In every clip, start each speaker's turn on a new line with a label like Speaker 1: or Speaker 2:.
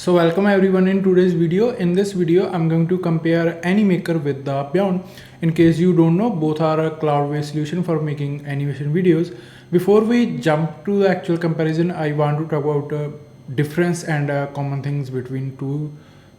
Speaker 1: So welcome everyone in today's video. In this video, I'm going to compare Animaker with the Beyond. In case you don't know, both are a cloud-based solution for making animation videos. Before we jump to the actual comparison, I want to talk about difference and common things between two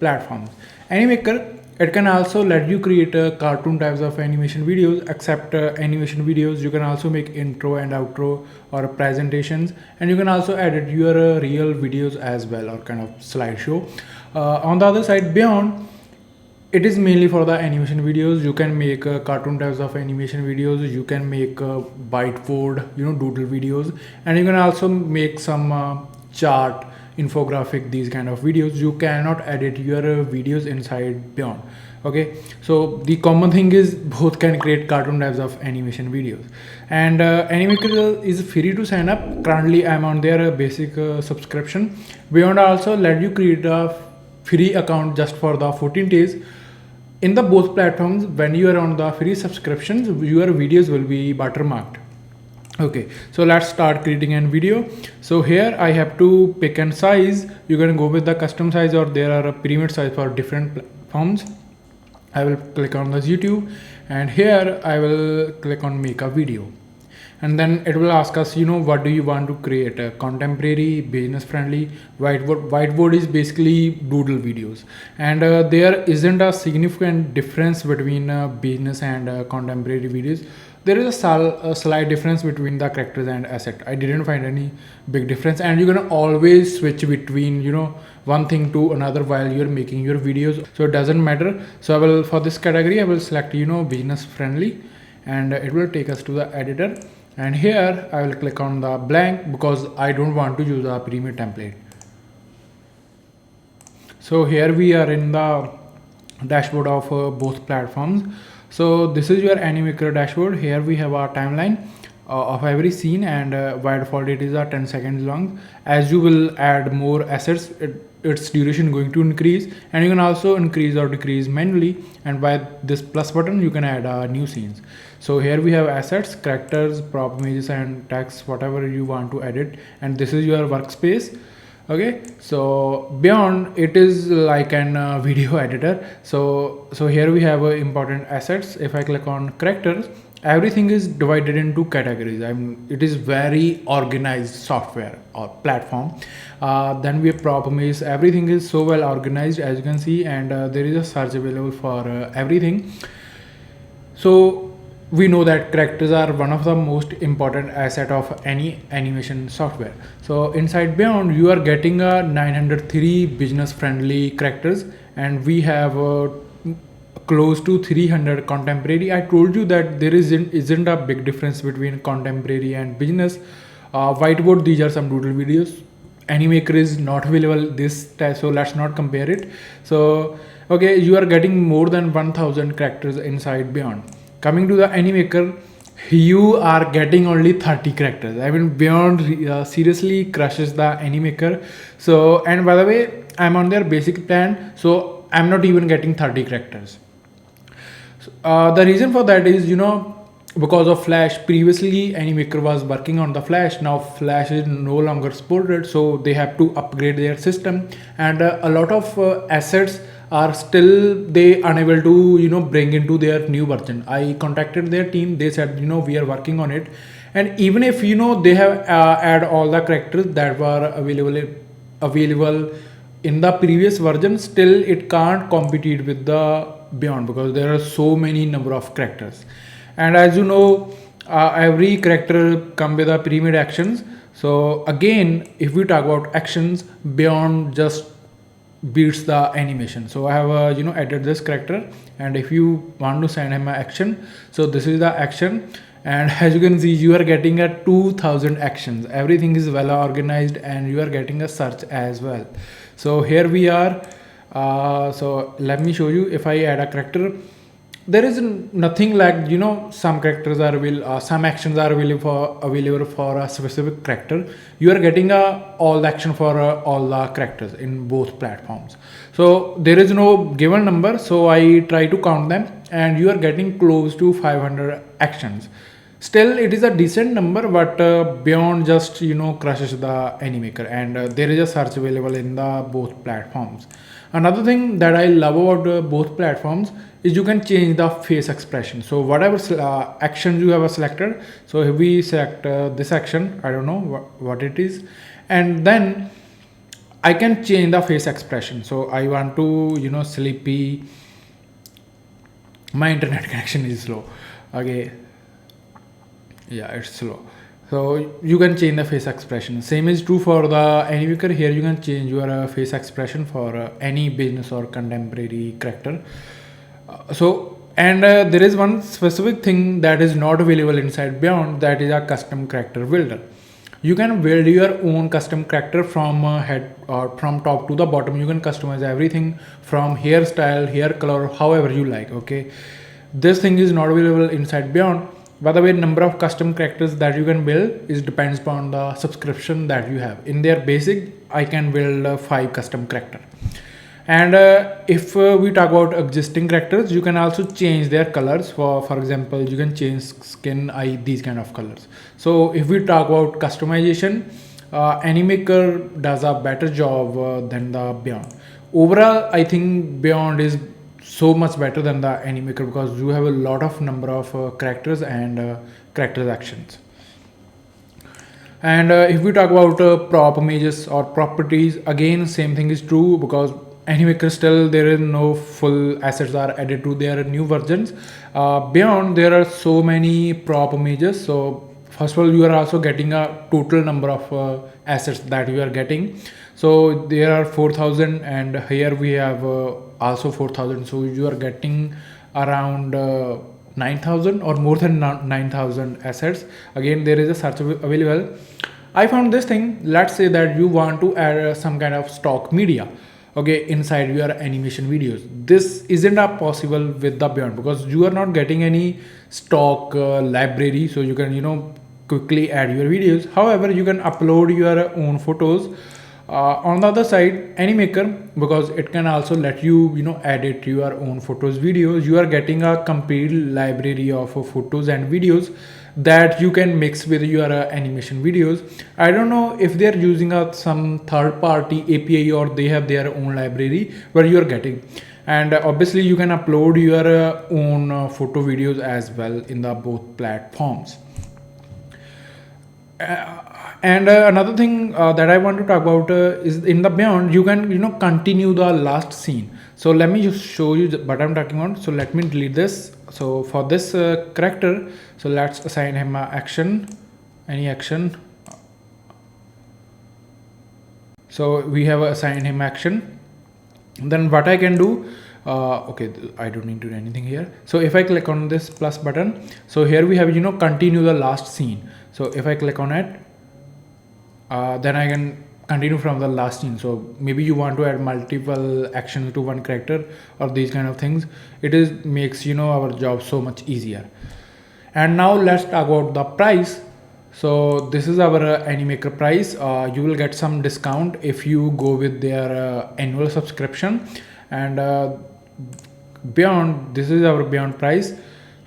Speaker 1: platforms. Animaker, it can also let you create cartoon types of animation videos. Except animation videos, you can also make intro and outro or presentations, and you can also edit your real videos as well, or kind of slideshow. On the other side, Beyond, it is mainly for the animation videos. You can make cartoon types of animation videos, you can make whiteboard, doodle videos, and you can also make some chart, infographic, these kind of videos. You cannot edit your videos inside Beyond. Okay, so the common thing is both can create cartoon types of animation videos. And Animaker is free to sign up. Currently I'm on their basic subscription. Beyond also let you create a free account just for the 14 days. In the both platforms, when you are on the free subscriptions, your videos will be watermarked. Okay, so let's start creating a video. So here I have to pick a size. You can go with the custom size, or there are a pyramid size for different platforms. I will click on this YouTube, and here I will click on make a video, and then it will ask us, what do you want to create? A contemporary, business friendly, whiteboard is basically doodle videos. And there isn't a significant difference between business and contemporary videos. There is a slight difference between the characters and asset. I didn't find any big difference, and you can always switch between one thing to another while you're making your videos, so it doesn't matter. So I will, for this category, I will select business friendly, and it will take us to the editor. And here I will click on the blank because I don't want to use a premium template. So here we are in the dashboard of both platforms. So this is your Animaker dashboard. Here we have a timeline of every scene, and by default it is 10 seconds long. As you will add more assets, its duration going to increase, and you can also increase or decrease manually, and by this plus button you can add new scenes. So here we have assets, characters, prop images, and text, whatever you want to edit, and this is your workspace. Okay, so Beyond, it is like an video editor. So here we have important assets. If I click on characters, everything is divided into categories. It is very organized software or platform. Then we have prop image. Everything is so well organized, as you can see, and there is a search available for everything. So we know that characters are one of the most important asset of any animation software. So inside Beyond, you are getting a 903 business friendly characters, and we have close to 300 contemporary. I told you that there isn't a big difference between contemporary and business. Whiteboard, these are some doodle videos. Animaker is not available this time, so let's not compare it. So okay, you are getting more than 1000 characters inside Beyond. Coming to the Animaker, you are getting only 30 characters. Beyond seriously crushes the Animaker. So, and by the way, I'm on their basic plan, so I'm not even getting 30 characters. The reason for that is, because of Flash. Previously Animaker was working on the Flash. Now Flash is no longer supported, so they have to upgrade their system, and a lot of assets are still they unable to bring into their new version. I contacted their team. They said we are working on it, and even if they have add all the characters that were available in the previous version, still it can't compete with the Beyond, because there are so many number of characters. And as you know, every character come with a pre-made actions. So again, if we talk about actions, Beyond just beats the animation. So I have added this character, and if you want to send him an action, so this is the action, and as you can see, you are getting a 2000 actions. Everything is well organized, and you are getting a search as well. So here we are. So let me show you. If I add a character, there is nothing like some characters are some actions are available for a specific character. You are getting all the action for all the characters in both platforms. So there is no given number, so I try to count them, and you are getting close to 500 actions. Still it is a decent number, but beyond just crushes the Animaker, and there is a search available in the both platforms. Another thing that I love about both platforms is you can change the face expression. So whatever actions you have selected, so if we select this action, I don't know what it is, and then I can change the face expression. So I want to sleepy, my internet connection is slow. Okay, yeah, it's slow. So you can change the face expression. Same is true for the Animaker. Here you can change your face expression for any business or contemporary character. There is one specific thing that is not available inside Beyond, that is a custom character builder. You can build your own custom character from head or from top to the bottom. You can customize everything from hairstyle, hair color, however you like. Okay, this thing is not available inside Beyond. By the way, number of custom characters that you can build is depends upon the subscription that you have. In their basic, I can build 5 custom character. And if we talk about existing characters, you can also change their colors. For example, you can change skin, eye, these kind of colors. So if we talk about customization, Animaker does a better job than the Beyond. Overall, I think Beyond is so much better than the Animaker because you have a lot of number of characters and characters actions. And if we talk about prop images or properties, again same thing is true because Animaker still there is no full assets are added to their new versions. Beyond there are so many prop images. So first of all, you are also getting a total number of assets that you are getting. So there are 4,000, and here we have also 4,000. So you are getting around 9,000 or more than 9,000 assets. Again, there is a search available. I found this thing. Let's say that you want to add some kind of stock media, okay, inside your animation videos. This isn't possible with the Beyond because you are not getting any stock library, so you can quickly add your videos. However, you can upload your own photos. On the other side, Animaker, because it can also let you edit your own photos, videos, you are getting a complete library of photos and videos that you can mix with your animation videos. I don't know if they are using some third party API or they have their own library where you are getting. And obviously you can upload your own photo videos as well in the both platforms. And another thing that I want to talk about is in the Beyond you can continue the last scene. So let me just show you what I'm talking about. So let me delete this. So for this character, so let's assign him a action, any action. So we have assigned him action. Then what I can do, okay, I don't need to do anything here. So if I click on this plus button, so here we have continue the last scene. So if I click on it, then I can continue from the last scene. So maybe you want to add multiple actions to one character or these kind of things. It is makes our job so much easier. And now let's talk about the price. So this is our Animaker price. You will get some discount if you go with their annual subscription. And Beyond, this is our Beyond price.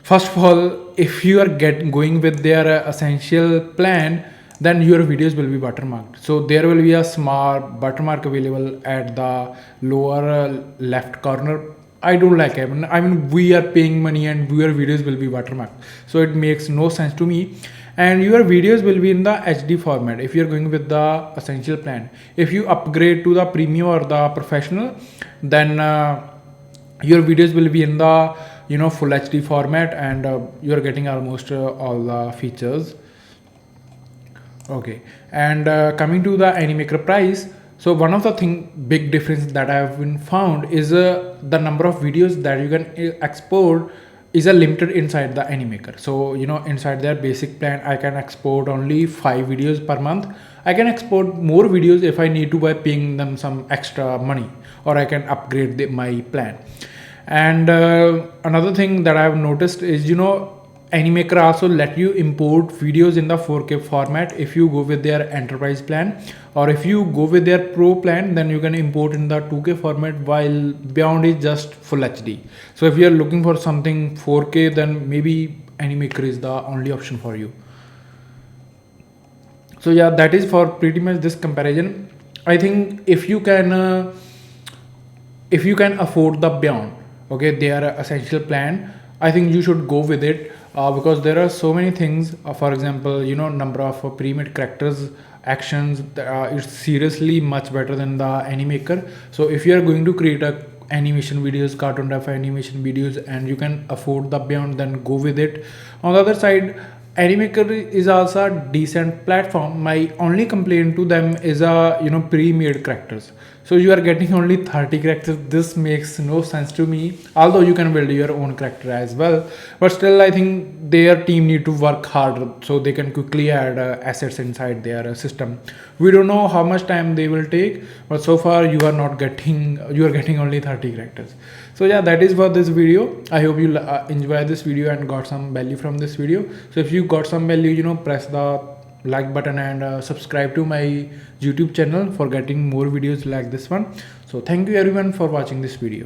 Speaker 1: First of all, if you are going with their essential plan, then your videos will be watermarked. So there will be a small watermark available at the lower left corner. I don't like it. I mean, we are paying money and your videos will be watermarked. So it makes no sense to me. And your videos will be in the HD format if you're going with the essential plan. If you upgrade to the premium or the professional, then your videos will be in the full HD format, and you're getting almost all the features. Okay, and coming to the Animaker price, so one of the big difference that I have been found is the number of videos that you can export is a limited inside the Animaker. So inside their basic plan, I can export only 5 videos per month. I can export more videos if I need to by paying them some extra money, or I can upgrade my plan. And another thing that I have noticed is Animaker also let you import videos in the 4K format if you go with their enterprise plan, or if you go with their pro plan, then you can import in the 2K format, while Beyond is just full HD. So if you are looking for something 4K, then maybe Animaker is the only option for you. So yeah, that is for pretty much this comparison. I think if you can afford the Beyond, okay, they are a essential plan, I think you should go with it, because there are so many things, for example, number of pre-made characters, actions, it's seriously much better than the Animaker. So if you are going to create a animation videos, cartoon type animation videos, and you can afford the Beyond, then go with it. On the other side, Animaker is also a decent platform. My only complaint to them is pre-made characters. So you are getting only 30 characters. This makes no sense to me. Although you can build your own character as well, but still I think their team need to work harder so they can quickly add assets inside their system. We don't know how much time they will take, but so far you are getting only 30 characters. So yeah, that is for this video. I hope you enjoy this video and got some value from this video. So if you got some value, press the like button and subscribe to my YouTube channel for getting more videos like this one. So thank you everyone for watching this video.